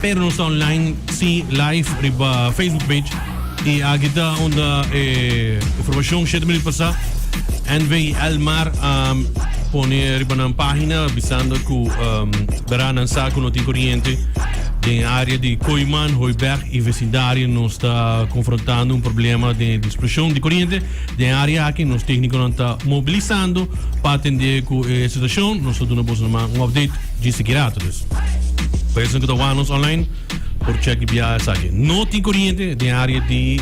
pero nós online si live riba Facebook page e agita onda informação cheia de passar NV Almar pone riba na página avisando que dará não saco no corrente na área de Koiman, Hooiberg e vecindário nós está confrontando problema de dispersão de corrente na área aqui nós técnicos não está mobilizando para atender com a situação nós estamos dando update de segurança por isso que estamos online por check via aqui não tem corrente na área de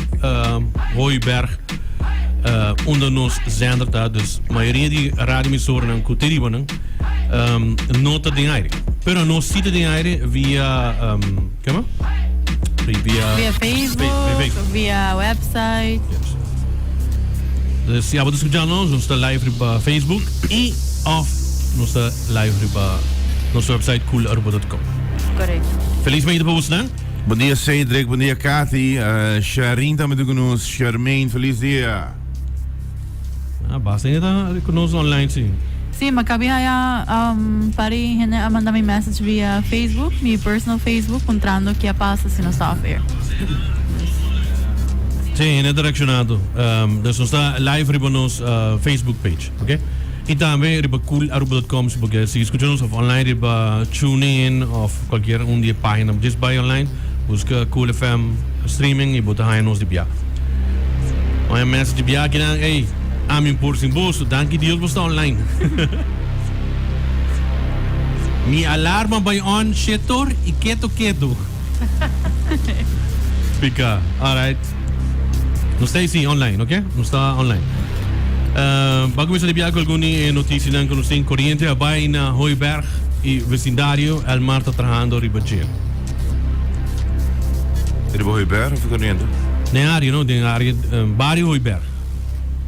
Hooiberg onde nós zender está dus a maioria de radioemissoras não coteriam nota de aire pero no sitio de aire via ¿cómo? Via Facebook, via website. Se abas escuchando nós está live para Facebook e off nós está live para nosso website cool.com. Correto. Felizmente para você, né? Bom dia Cedric, bom dia Cathy, Sharin também conosco, Charmaine, feliz dia. Basta ainda conosco online sim. Sim, makabi haya pari manda mi message via Facebook, mi personal Facebook, contando que passa se no software. Sim, é direcionado. Nós está live riba nos Facebook page, ok? E também riba cool.com, porque se escuchamos online riba TuneIn ou qualquer dia página, just by online, busca Cool FM streaming e bota aí nos de bia. Uma mensagem de bia que não, ei, amin por sin bolso, danke Deus você está online. Mi alarma vai on, setor e quieto. Fica, alright. Não está sim online, ok? Não está online. Bago começar a enviar alguma notícia que nós temos corrente vai na Hooiberg e vecindário, Almar está trabalhando riba gelo. Riba Hooiberg of corrente? Na área, não? Na área, bairro Hooiberg.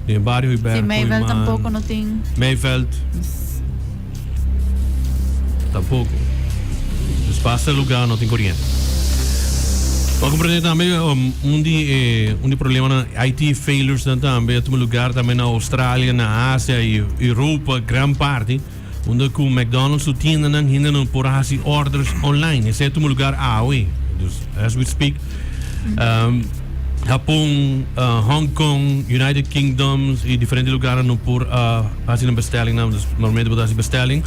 De bairro Hooiberg. Sim, Mayveld tampouco não tem. Mayveld. Tampouco. Espaço lugar não tem corrente. Pode compreender também de problema na IT failures também, em lugar também na Austrália, na Ásia e Europa, grande parte, onde o McDonald's o tienda não ainda por fazer orders online. Esse é um lugar AOE. As we speak, Japão, Hong Kong, United Kingdoms e diferentes lugares não por fazer uma bestelling, normalmente vou fazer bestelling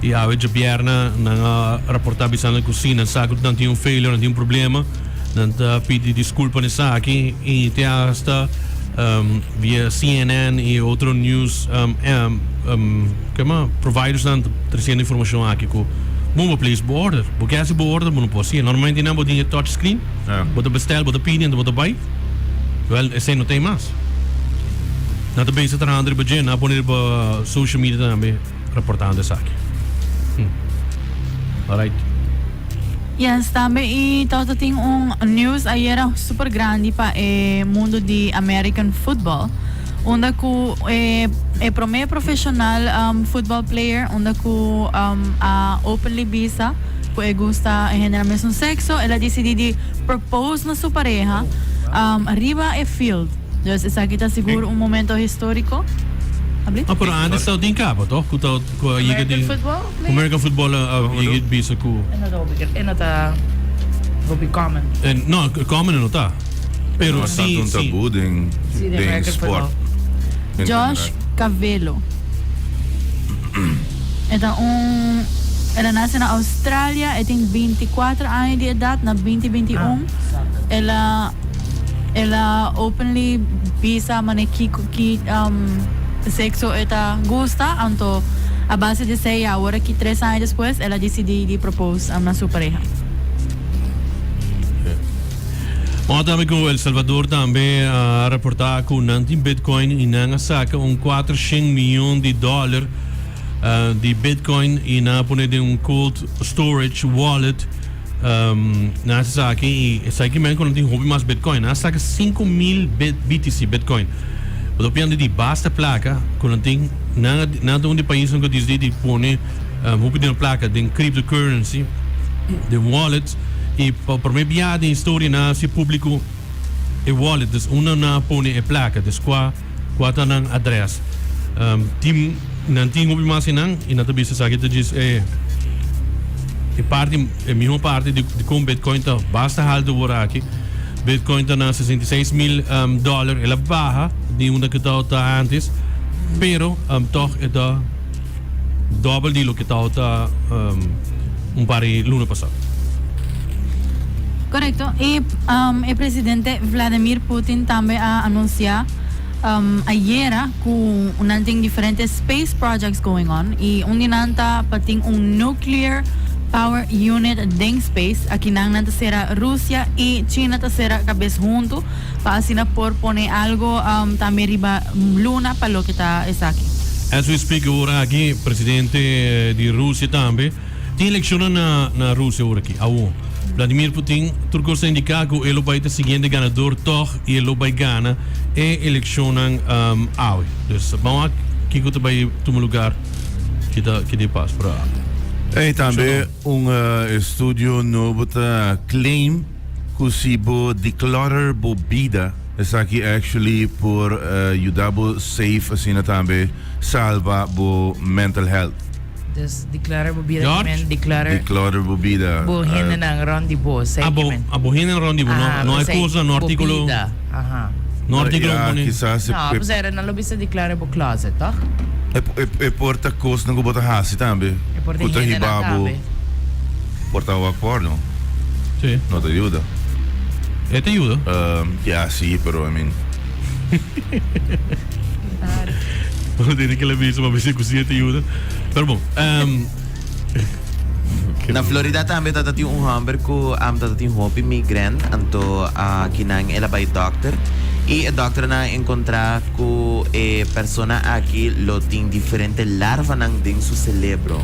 e a vez bierna na reportar bisando cozinha, sabe que não tinha failure, não tinha problema. Dan pedir desculpa nessa aqui e até hasta via CNN e outro news providers dan trazendo informação aqui com muito place border porque esse border não pode ser normalmente não pode ter touchscreen pode bestel pode pedir pode buy well esse não tem mais na também se trata de budget na poner para social media também reportando isso aqui alright. Yes, também e todo tem news ayer super grande para o mundo de American football, onde que primeiro profissional football player, onde que a openly visa, que gosta generar mesmo sexo, ela decidiu de propose na sua pareja, arriba e field. Então, isso aqui está seguro momento histórico. Pero antes estava em cabo, toh? American football? American football, yung bisa ko. Ano ta? Will be common. No, common não tá. Pero sim, sim. Tabu din sport. Josh Cavelo. Então, ela nasce na Austrália, ela tem 24 anos de idade, na 2021. Ela openly bisa maneki sexo eta gusta, anto a base de 6 agora que 3 anos depois ela decidiu de propor na sua pareja. Ontem com El Salvador também a reportar que não tem Bitcoin e não saca 400 milhões de dólares de Bitcoin e não põe de cold storage wallet na saca e saca mesmo quando tem hobby mais Bitcoin, na saca 5.000 BTC Bitcoin. O depende de basta placa, quando tem nada onde país que diz de pôr uma placa de cryptocurrency, de wallet e por meio de história na se público e wallet, dus uma na põe a placa, dus qua tá na address. Tim não tem hobby mais não e na tabisa sabe que diz a mesma parte de como Bitcoin está basta alto por aqui. Bitcoin está na 66 mil dólares, ela barra de onde que está antes, pero toch está doble de lo que está par de luna passado. Correcto. Y el presidente Vladimir Putin también ha anunciado ayer con diferentes space projects going on y dinanta pating un nuclear power unit ding space aquí nang será Rusia y China será cabez junto para así por poner algo también riba luna para lo que está aquí. As we speak agora aqui, presidente de Rússia também tem eleição na Rússia agora aqui. Vladimir Putin, turco se indica que ele vai ter seguinte ganador toch e ele vai ganhar a eleição hoje. Dus vamos aqui que vai tomar lugar que de paz para. E também estudo novo claim que se bo declarar bebida essa aqui actually por ajudar safe assim também salva bo mental health. Dus declarar bebida George? men declarar bebida. buhin na ng rendezvous. Abohin ng rendezvous, não é coisa no artículo. No artículo quizás no, pues era na lobby sa declarar bo closet, toch? e porta coisa não bota hasi também. E porta Puta higiene na hibabo. tabi. Porta o acordo. Sim. Não te ajuda. Te ajuda? Yeah, sí, pero I mean. Não tem aquela vez uma vez que cozinha te ajuda. Pero bom. Na Florida também tatati hamber ko tatati hopi migrant anto kinang elabay doctor e a doctor na encontrar ko persona aqui lo ting diferente larva nang ding su cerebro.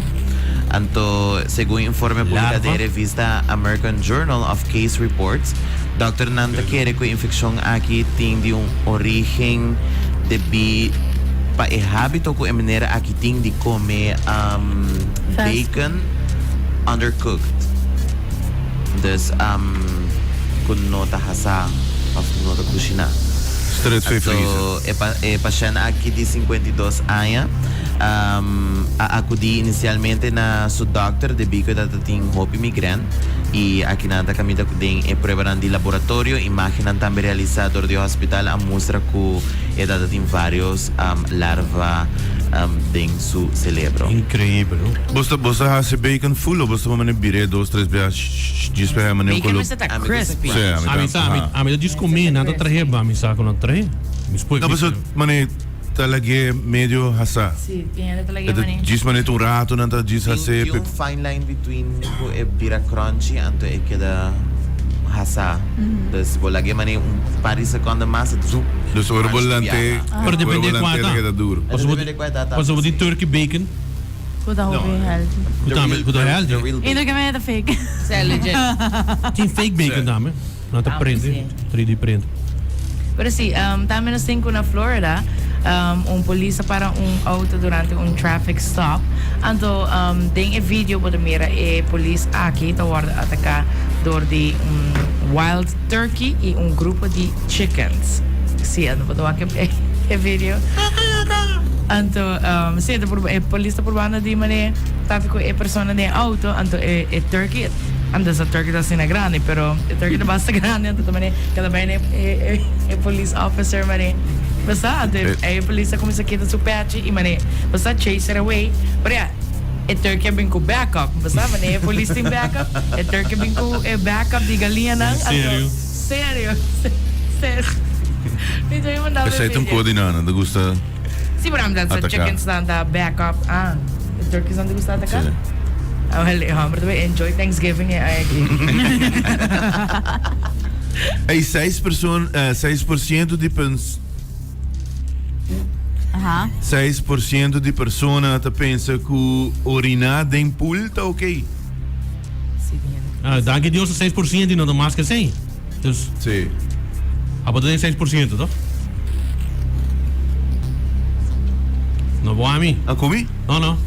Anto según informe publicado de revista American Journal of Case Reports, Dr. Nanda quiere que infección aquí ting de un origen de pa habito ko manera aquí ting de comer bacon undercooked. Dus kun nota hasa of nota kusina. Straight free So pasien aqui de 52 anos acudi inicialmente na su doctor de bico da ting hopi migrant e aqui nada camida kuding prueba de laboratório imaginan também realizador de hospital a mostra que da ting vários larva ding su cerebro. Incrível, não? Você hasi bacon full ou você vai bire 2-3 vezes diz para mim Bacon mas tá crispy. A mim diz comer nada trahe ba mi sa ko na trahe. Mispoy. Não, mas mane talaga medyo hasa. Si, tingnan na talaga man Diz mane tu rato nanta diz hasi. Yung fine line between ko bira crunchy anto kada hasa. Dus bolagi man yung pari seconda massa zoom. Dus ora volante. Pero depende quanta. Queda duro. Pas op die turkey bacon. Goed, dat hoop je healthy. Goed healthy. Ieder keer met de fake. Sa legit. Tem fake bacon dame. Não tá print. 3D print. Pero si, tama na 5 na Florida, polisa parang auto durante traffic stop. Anto, ding video po mira police aqui taward ataka door di wild turkey e grupo de chickens. Si, ano po tawag video? Anto, si, police purbana di mani, traffico persona de auto, anto turkey, anda sa turkey ta sinagrani, pero turkey na basta grande, anto mani, kada ba police officer mani, basta, anto police ako misakita su patchy, mani, basta chase it away, pero yeah, turkey bin ko backup, basta mani, police team backup, turkey bin ko backup di galinha nang, Serio? Dito yung mandalo Essa é um coordenado, não gusta. Si maram dahil sa chickens na backup, turkeys na gusto ataka? Well, enjoy Thanksgiving ay Aí 6% de 6% de persona tá pensa que urinar em pool tá ok. Dank Deus 6% e não mais que 100. Dus, Sim. aber das ist 6%, toch? No vou a mim? Ah, comi? No.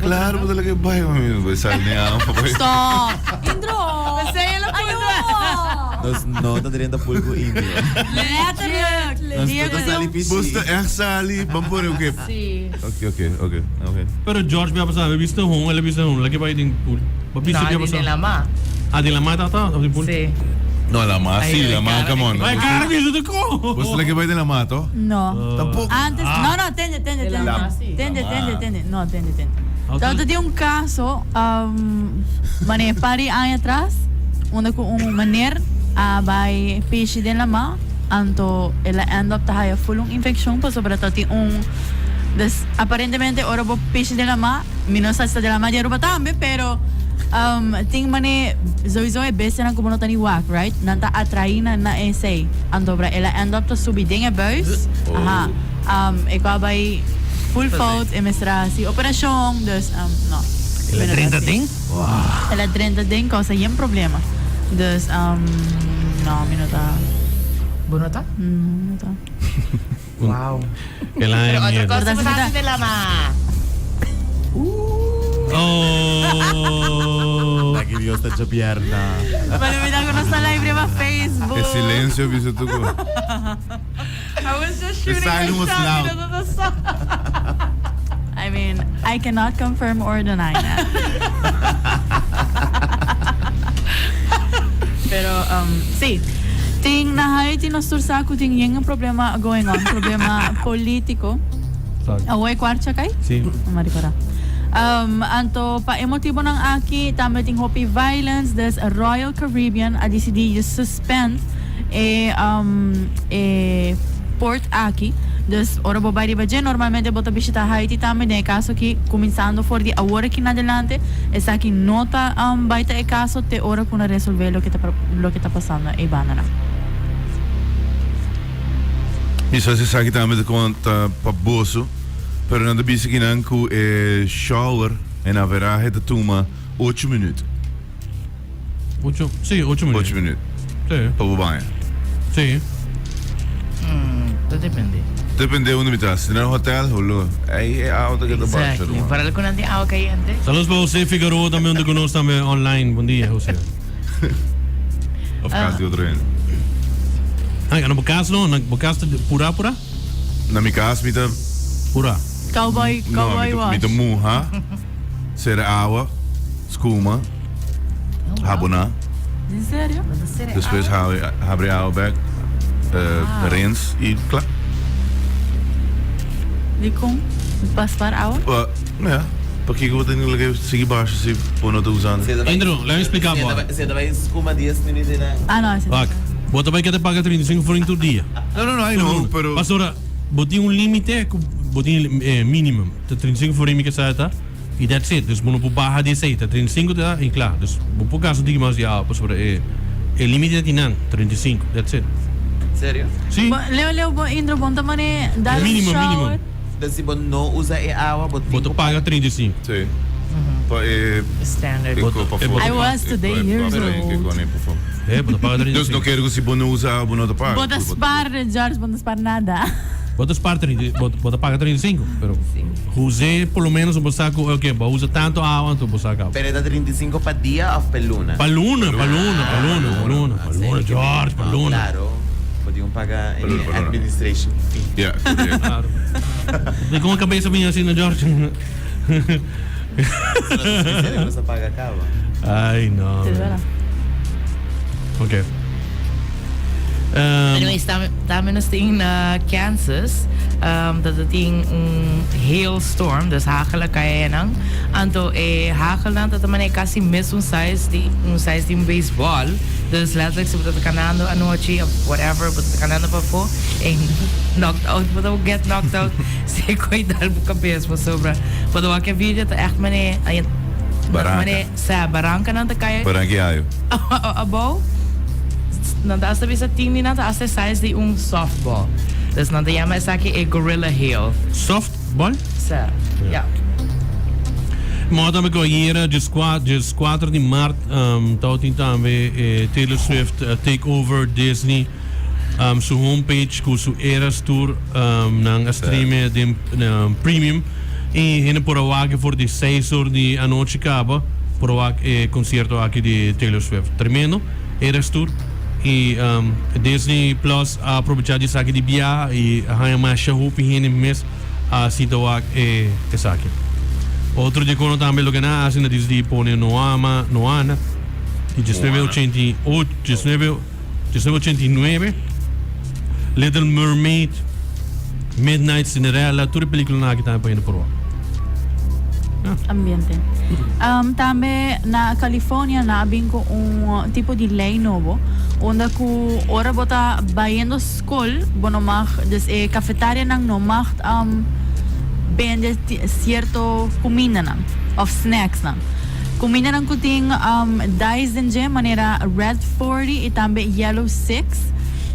Claro, mo talaga ba yung basal niya. Stop! Indro! Masaya lang po Ayaw! No, tadrin ta pulgo ini. Letterlijk! Diego yung... Basta echt sali. Bampuri, okay. Sí. Okay. Pero George, may apa sabi, bis na hong, lagi pa yung pool. Mabis No, siya di pa sa... nila ma. Ah, di lama tata, sa pool? Sí. No, lama. Ay, Si, lama. Come on. Ay, kaya biso na ko! Basta lagi ba yung lama to? No. Tampoco. Antes, no, tende. Lama, sí. Tende. No, tende. Okay. Então, yung caso, mane, pari ay atrás, una ko maner, by peixe de lama, anto, ela end up tahaya fulong infeksyon po, sobre to, aparentemente, ora po peixe de lama, minosas de lama, di ba tambe, pero, ting mane, zoe beste na kumunota ni wak, right? Nanta atraina na essay, anto, bra, ela end up to subiding a buis, aha, ikaw ba'y full fault, emestrasi, operasyon, dus, no. Ela 30 ding? Ela 30 ding, causa yung problema. Dus, no, minuta. Bunota? Minuta. Wow. Kailangan Pero niya. otra cosa Verdad, masabi verdad. nila ma. Oh! Lagi Dios na sa pierna. Malumita ko na sa live ba Facebook. Eh, silencio, biso to ko. I was just shooting silence was loud. I mean, I cannot confirm or deny that. Pero, see, ting nahay tinastur sa ako ting yung problema going on, problema politiko. Sorry. Away kwartsa kay? Si. Mari para. Anto pa emotibo ng aki tama ting hopi violence des Royal Caribbean a decidi suspend port aki des ora bobay di ba dyan normalmente bota bisita Haiti tama de kaso ki comenzando for di ahora ki na adelante esa ki nota baita e kaso te ora kuna resolver lo que está pasando e bana na. Isa si sa kita met conta paboso, pero nanda bisa kinang ku shower en averaje de tuma 8 minutos. 8 minutos. 8 minutos. Sí. Pa babae. Sí. Todo depende. Depende onde me estás. Se no hotel, holo. Aí é alta que tá baixo. Exactly. Para ko nanti ako kay ante. Saludos para José Figueroa também, onde conosco também online. Bom dia, José. Of gaat die erin. Ay, ano bukas no? Nagbukas pura? Na mi casa, mita. Pura. Cowboy wash. Mita muha. Sera awa. Skuma. Habona. In serio? Depois abre a back. Rens e klaar. Di kong paspar awa? Ja. Porque eu tenho que seguir baixo se for não usando. Indro, let me explicar po. Você vai escuma 10 minutos na... Ano? Wag. Bota ba kita paga 35 for into dia? Não, I know, pero... Pastora, boti um limite, boti minimum. 35 for que sa ita. E that's it. Dus mo po baha di sa ita. 35 ta, e claro. Dus po caso di mas dia, pastora, limite tinan 35. That's it. Sério? Si. Leo, Indro, bonta mani dalo Minimum. Então se você não usa água, Bota paga 35. Sim. Standard. I was today years old. Bota paga 35. Dus não quero que se você não usa, você não paga. Bota spar, George, bota spar nada. Bota spar 30, bota paga 35. Pero José, pelo menos, o saco, ok, usa tanto água, então o saco. Pero da 35 para dia ou para luna? Paluna, George, paluna. Claro. Podiam pagar Paluna. administration fee. Ja, Claro. E com a cabeça minha assim, na George. Se não você paga acaba. Ai, não. Ok. Anyways, dami na sting na Kansas, dat het hailstorm, dus hagel kaya nang, anto hagel na dat man kasi miss un size di baseball, dus letterlijk se dat kanando anoche of whatever, but kanando pa po, knocked out, but get knocked out, se ko'y dal buka bes mo sobra, but wak video ta echt mane ayan, mane sa barangka na ta kaya, Barangay. abo. Nanda sabi sa team nina ta asa size di softball. Dus nanda yama sa ki gorilla hail. Softball? Sa. Yeah. Maar dan heb ik hier, dus 4 de maart, we Taylor Swift take over Disney. Su homepage, su Eras Tour, ng streamen din premium. E hina por awag voor de 6 uur die anoche cabo, por awag concerto aqui de Taylor Swift. Tremendo, Eras Tour. E Disney Plus aprovechar de saque de bia e arranha mais chahou pihine mes a situar essa aqui. Outro de quando também logo na assim na Disney pone Noana e 1989 Little Mermaid, Midnight Cinderella, tudo película na que tá indo por lá. Ambiente. Também na California naabing ko tipo de lei novo onde ku ora bota bayendo skol bono mag dus cafetaria nang no mag vende cierto comida nang of snacks nang comida nang kuting dice din manera red 40 e tambe yellow 6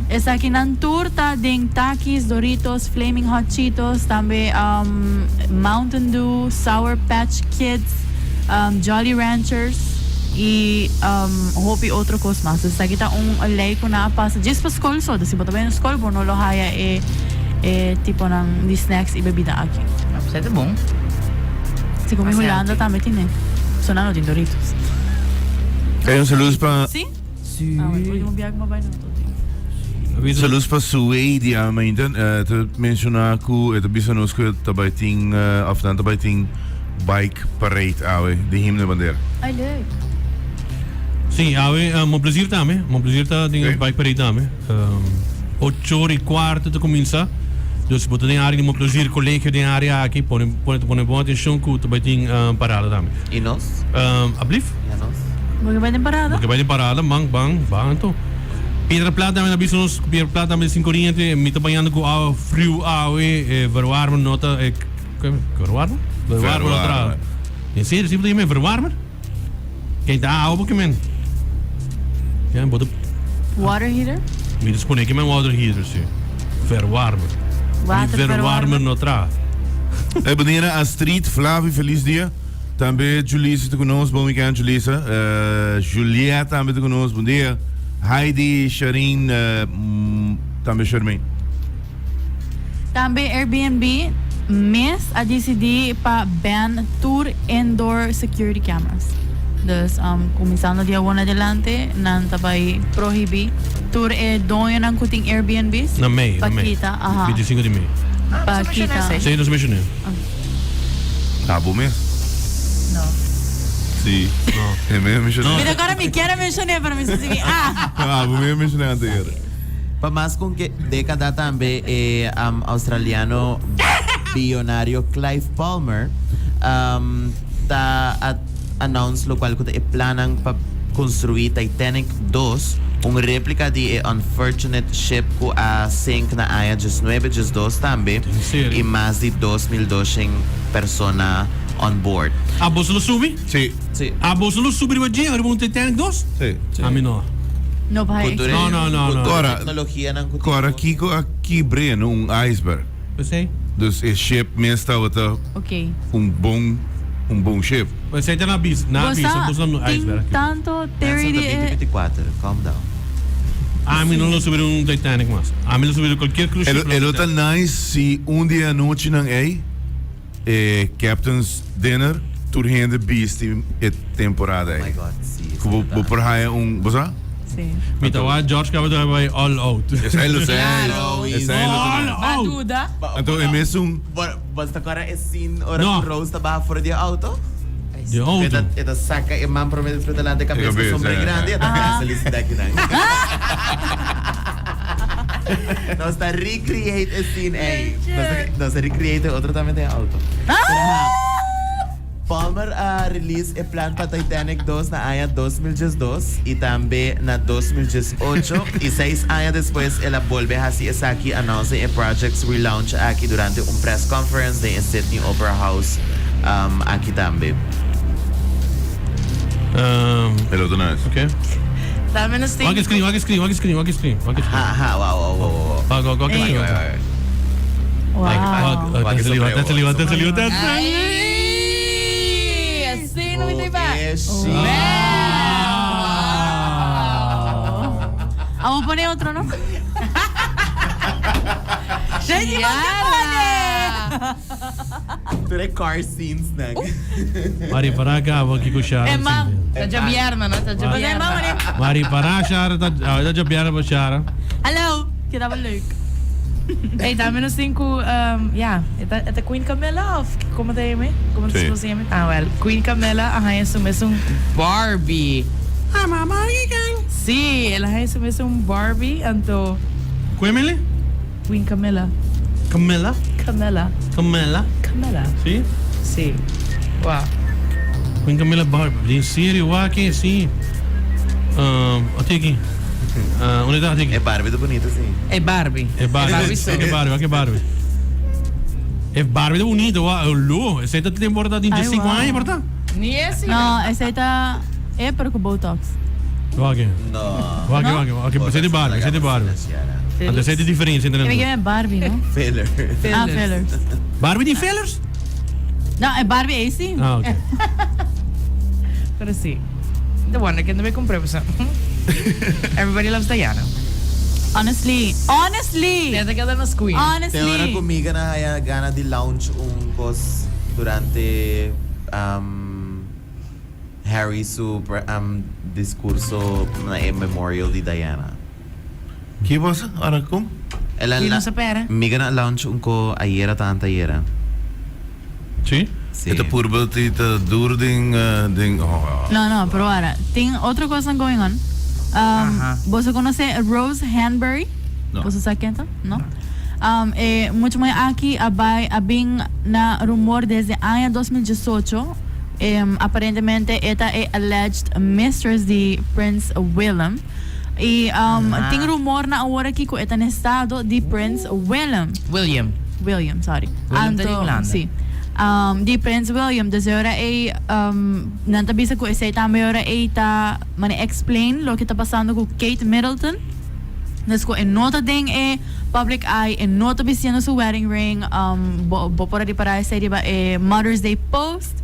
esa kinan turta ding Takis, Doritos, Flaming Hot Cheetos, tambe Mountain Dew, Sour Patch Kids, Jolly Ranchers e hopi outro coisa mais. Essa aqui tá lei ko na passa just pa skol so, dasi bota bem skol bono lo haya tipo ng di snacks e bebida aqui. Isso é bom. Si kung may Holanda também tinha. Sonando din Doritos. Saludos para Sim? Sim. Último biag mo ba no? saludos para Suede, mainten. Tu mencionar que het bisa nos que tabay ting afdan tabay ting bike parade awe de himne bandeira. Ay, leuk. Sim, meu prazer também. Meu prazer tá tem bike parade também. 8:15 te comienza. Dus bote den área meu prazer colégio den área aqui pone boa atenção que também tem parada também. E nós? Ablif? Ja, nós. Porque vai de parada? Porque vai de parada, bang to. Pedra Plata também abiso nos Pedra Plata também sem corrente, me tá banhando com a frio verwarmen nota verwarmen? Verwarmen outra. Em sério, sempre tem verwarmen? Quem tá água que men? Ja, bote Water heater? me dispone que men water heater sim. Verwarmen. Verwarmen outra. Bandeira Astrid, Flávio, feliz dia. Também Julissa está conosco, bom weekend Julissa. Julieta também está conosco, bom dia. Heidi, Sharin, também Charmaine. Também Airbnb, mês a decidir para ban tour indoor security cameras. Dus começando dia 1 adelante, nan tabay prohibir tour doon ang kuting Airbnbs. Na May, Pakita, aha. 25 de May. Pakita. Sim, nos mencionei. Tabo mesmo? Não. Sim. No. É mesmo mencionei. Pero agora me quero mencionar para me seguir. Tabo mesmo mencionei anterior. Pa más con que década también australiano billonario Clive Palmer ta announce lo cual que planan pa construir Titanic 2 un réplica de unfortunate ship que a sink na aya 19 también y más de 2,200 personas on board. A bolsa lo subi? Sí. Sí. A bolsa lo subi de dia, un Titanic 2? Sí. A mim não. No, vai. No. Agora, Tecnologia ng agora aqui breno iceberg. Você? Dus is ship meestal wat Ok. bom ship. Você está na bis, bolsa no iceberg. Tanto theory de 2024, calm down. A mim não lo subi um Titanic mas. A mim lo subi qualquer cruise ship. É tão nice se dia à noite não Captain's Dinner turhende beast temporada Oh my God, sim. Vou por aí bosa? Sim. Mitawa George acaba de vai all out. É ele Claro, All out. Duda. Então é mesmo Basta agora é sin ora No. Rose tá fora de auto. De auto. Ita saca e man prometes para delante cabeça Cabeça, sombra é. grande ita casa felicidade que não. Nós está recreate a scene aí. Nós recreate outro também tem auto. Palmer release e plan para Titanic 2 na aya 2012 e também na 2018 e 6 anos depois ela volve a se aqui announce e projects relaunch aqui durante press conference de Sydney Opera House aqui também. Ele é nice. Okay. Dami na sting. Wag screen. Ha, wow. Wag screen. Wow. That's liwat. Ay! Assim não me ba? Vamos poner otro, ¿no? Ciara! Pero car scenes na. Mari para ka, wag ko siya. ma'am. Tadjabiyar na, no? Tadjabiyar Ma'am, na. Mari para siya, tadjabiyar ba siya? Hello. Kita ba Luke? Hey, dami na cinco, esta Queen Camilla, como te llame? Como Sí. se llama? Ah, well, Queen Camilla, ajá, eso me es un Barbie. Ah, mama, ikan. Sí, ela es un Barbie, anto Kwemele? Queen Camilla. Camela? Camilla. Camela? Camilla. Si? Sí. Wow. Queen Camela Barbie. Din serie wake, si. Atiki. Unidad atiki. Barbie do bonito, sim. É Barbie. É Barbie. só. É Barbie, que Barbie. É Barbie de bonito, wa. Lo, essa aí tem borda de Ai, 5 uau. anos, porta? Ni esse. No, essa aí tá... É para com Botox. Wake. No. Wake, essa é de Barbie, essa é de Barbie. Essa é de diferença, Kaya entendeu? é Barbie, no? Filler. Ah, fillers. Barbie de fillers? No, é Barbie AC. Ah, ok. Pero sí. The one que no me compré, pues. Everybody loves Diana. Honestly. Desde que ela nos Queen. Tem hora Honestly. comigo na haya gana de launch cos durante Harry su discurso na memorial de Diana. Que pasa? Ahora como? Ela E não se pera. miga na launch ko ayera tanta ayera. Sim? Sí. Ito purba tita durding ding. No, pero ahora, tem outra coisa going on. Você conhece Rose Hanbury? No. Você sabe quem é? Não? Muito mais aqui abing na rumor desde ano 2018. Aparentemente, esta é alleged mistress de Prince William. E tem rumor na hora que esta no estado de Prince William, sorry. William da Irlanda. Sim. Di Prince William, desde ora nantabisa ko isa também ora ta explain lo que está passando com Kate Middleton. Nes ko nota ding public eye nota bisendo su wedding ring bo por di para essa diba Mother's Day post.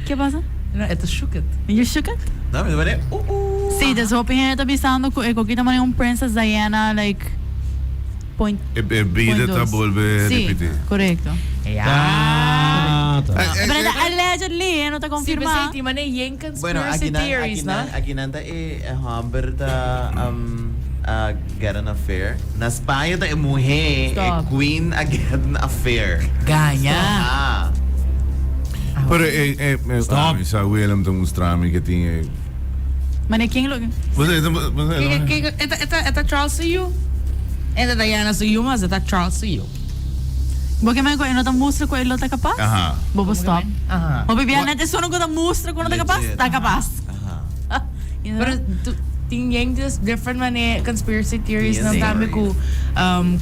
Que passa? Não, é shooked. You shook it? No, me duele. Sí, des hoping está bisando ko kita man Princess Diana like point. Vida tá volver Sí, repetir. correcto. Ah, tá. Pero allegedly, no te Sim, confirma. mas tem mané yung Bueno, conspiracy theories, no? aquí nanta Humber ta get an affair. Na España ta mujer Stop. queen get an affair. Ganha. Ah. Pero Stop. sa William tong mostrami que tinha. Manequim lo. Esta Charles sa you. Esta Diana sa you, mas esta Charles sa you. Porque man ko ino ta mostra ko ilo ta kapaz. Aha. Bobo stop. Aha. O bibia natin sono ko ta mostra ko na ta kapaz. Legit. Ta kapaz. Aha. Pero tingin just different mané conspiracy theories Yes, na tabi ko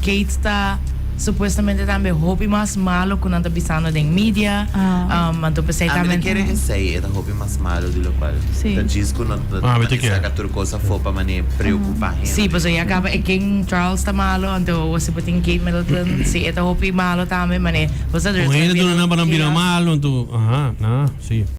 Kate ta supuestamente también hopi mas malo kung nanta bisano ding media. Anto pasay Amin tamen. quiere say ita hopi mas malo di lo cual. Sí. Ta disco no vete que. sa cosa fo pa mani preocupahin. Sí, pues ya acaba King Charles ta malo, anto was puting Kate Middleton, si ito hopi malo tamen mané. Was Kung ngayon doon na naman ang binamalo, to, aha, na, si.